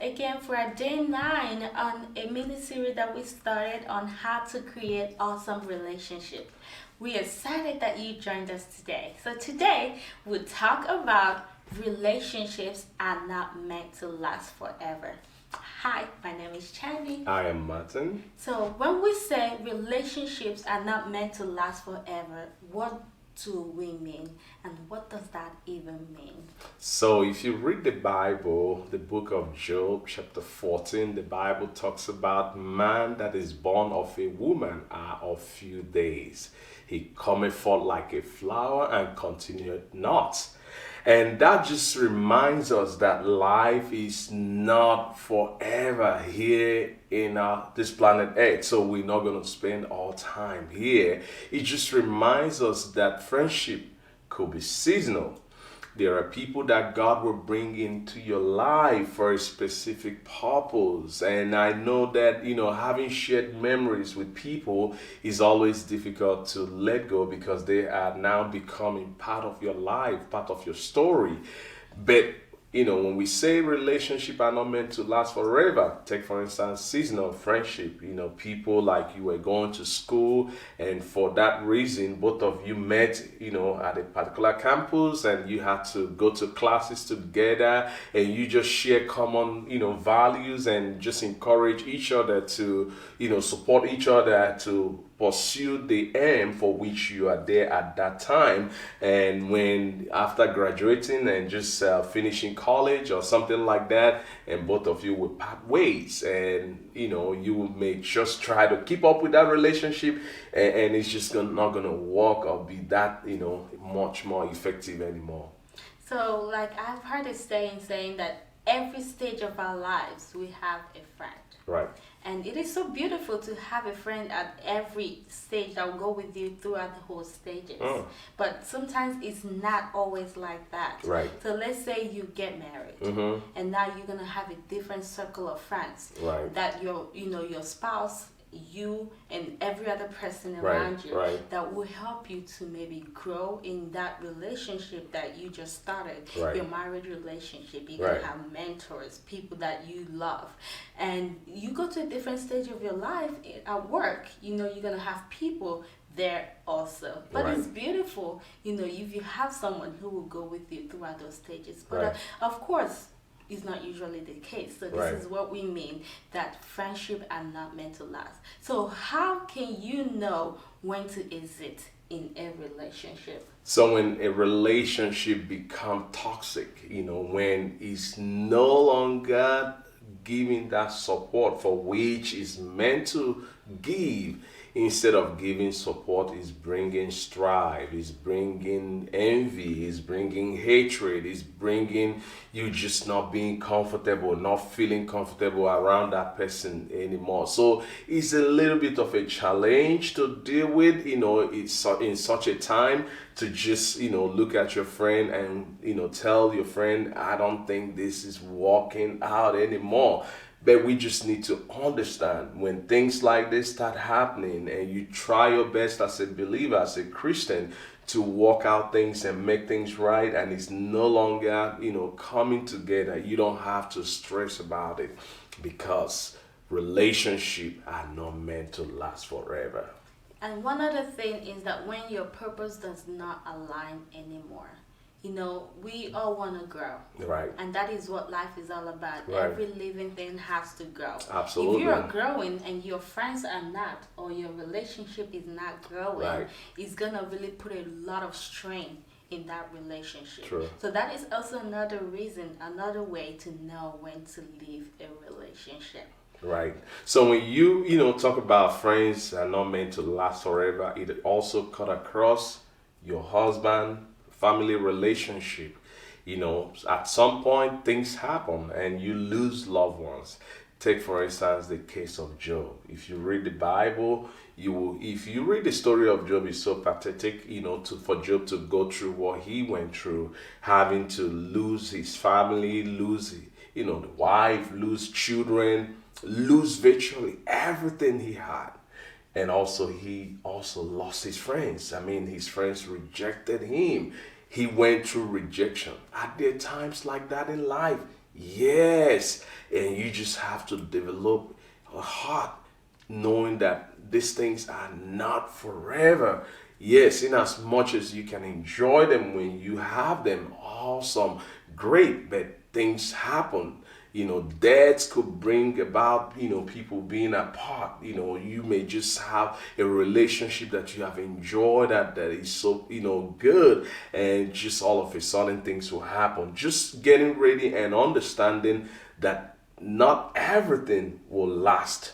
again for our day 9 on a mini series that we started on how to create awesome relationships. We're excited that you joined us today. So, today we'll talk about relationships are not meant to last forever. Hi, my name is Chandy. I am Martin. So, when we say relationships are not meant to last forever, what do we mean? And what does that even mean? So, if you read the Bible, the book of Job, chapter 14, the Bible talks about man that is born of a woman are of few days. He cometh forth like a flower and continueth not. And that just reminds us that life is not forever here in this planet Earth. So we're not going to spend all time here. It just reminds us that friendship could be seasonal. There are people that God will bring into your life for a specific purpose. And I know that, having shared memories with people is always difficult to let go because they are now becoming part of your life, part of your story. But when we say relationship are not meant to last forever, take for instance seasonal friendship. People like you were going to school, and for that reason, both of you met, at a particular campus, and you had to go to classes together, and you just share common, values, and just encourage each other to, support each other to pursue the aim for which you are there at that time. And when after graduating and just finishing college or something like that, and both of you will part ways, and you may just try to keep up with that relationship, and it's just not gonna work or be that much more effective anymore. So, like I've heard a saying that every stage of our lives we have a friend. Right. And it is so beautiful to have a friend at every stage that will go with you throughout the whole stages. But sometimes it's not always like that. Right. So let's say you get married, and now you're gonna have a different circle of friends. Right. That your spouse, you, and every other person Right, around you right. that will help you to maybe grow in that relationship that you just started. Right. Your marriage relationship. You're Right. gonna have mentors, people that you love, and you go to a different stage of your life at work. You're gonna have people there also, but Right. it's beautiful. If you have someone who will go with you throughout those stages. But Right. of course, is not usually the case. So this Right. is what we mean, that friendship are not meant to last. So how can you know when to exit in a relationship? So when a relationship become toxic, when it's no longer giving that support for which is meant to give, instead of giving support, is bringing strife, is bringing envy, is bringing hatred, is bringing you just not being comfortable, not feeling comfortable around that person anymore. So it's a little bit of a challenge to deal with, it's in such a time to just, look at your friend and, tell your friend, I don't think this is working out anymore. But we just need to understand when things like this start happening, and you try your best as a believer, as a Christian, to work out things and make things right, and it's no longer, coming together. You don't have to stress about it, because relationships are not meant to last forever. And one other thing is that when your purpose does not align anymore, we all want to grow. Right. And that is what life is all about. Right. Every living thing has to grow. Absolutely. If you're growing and your friends are not, or your relationship is not growing, Right. it's going to really put a lot of strain in that relationship. True. So that is also another reason, another way to know when to leave a relationship. Right. So when you talk about friends are not meant to last forever, it also cut across your husband, family relationship. At some point things happen and you lose loved ones. Take for instance the case of Job. If you read the Bible, if you read the story of Job, it's so pathetic, for Job to go through what he went through, having to lose his family, lose the wife, lose children, lose virtually everything he had. And also he also lost his friends. I mean, his friends rejected him. He went through rejection. Are there times like that in life? Yes, and you just have to develop a heart knowing that these things are not forever. Yes, in as much as you can enjoy them when you have them, awesome, great, but things happen. Deaths could bring about, people being apart. You may just have a relationship that you have enjoyed that is so, good, and just all of a sudden things will happen. Just getting ready and understanding that not everything will last,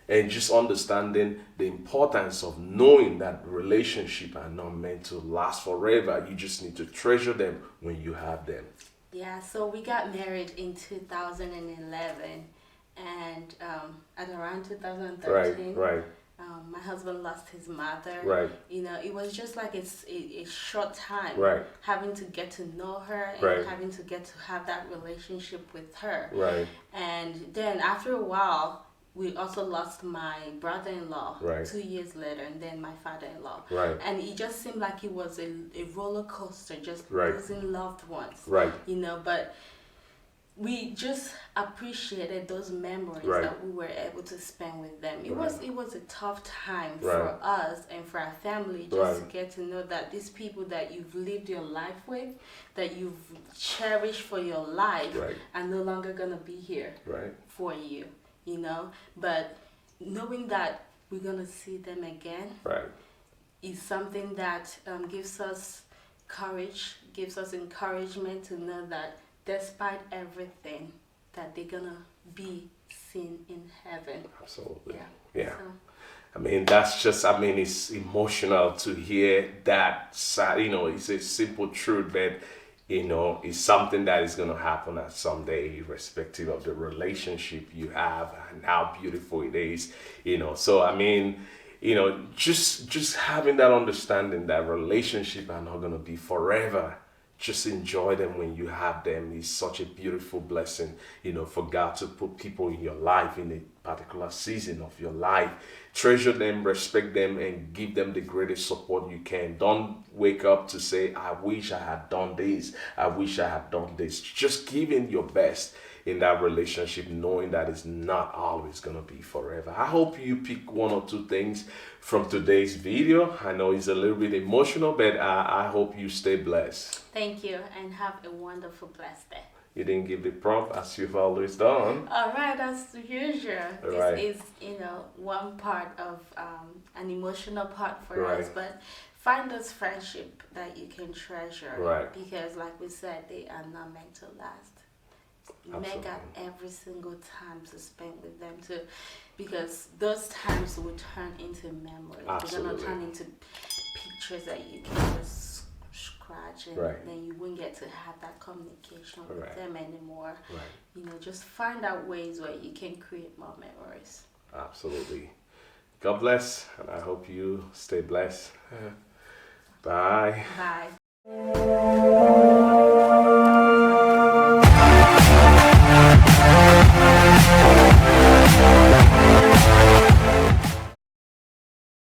and just understanding the importance of knowing that relationship are not meant to last forever. You just need to treasure them when you have them. Yeah, so we got married in 2011, and at around Right, 2013, right, my husband lost his mother. right, It was just like a short time right, having to get to know her and right, having to get to have that relationship with her. right, And then after a while, we also lost my brother-in-law right, 2 years later, and then my father-in-law. right, And it just seemed like it was a roller coaster, just right, losing loved ones. right, But we just appreciated those memories right, that we were able to spend with them. right, It was a tough time right, for us and for our family just right, to get to know that these people that you've lived your life with, that you've cherished for your life, right, are no longer gonna be here right, for you. But knowing that we're gonna see them again right, is something that gives us courage, gives us encouragement to know that despite everything, that they're gonna be seen in heaven. absolutely. Yeah. Yeah. So, I mean, it's emotional to hear that. It's a simple truth, but, it's something that is going to happen at some day, irrespective of the relationship you have and how beautiful it is. So, I mean, just having that understanding that relationship are not going to be forever. Just enjoy them when you have them is such a beautiful blessing, for God to put people in your life in a particular season of your life. Treasure them, respect them, and give them the greatest support you can. Don't wake up to say, I wish I had done this, I wish I had done this. Just give in your best in that relationship, knowing that it's not always going to be forever. I hope you pick one or two things from today's video. I know it's a little bit emotional, but I hope you stay blessed. thank you and have a wonderful, blessed day. You didn't give the prompt as you've always done. All right, as usual, Right. this is one part of an emotional part for Right. us, but find those friendship that you can treasure, Right. because like we said, they are not meant to last. Make out every single time to spend with them too, because those times will turn into memories. They're Absolutely. gonna turn into pictures that you can just scratch, and Right. then you won't get to have that communication with Right. them anymore. Right. Just find out ways where you can create more memories. Absolutely. God bless, and I hope you stay blessed. Bye. Bye.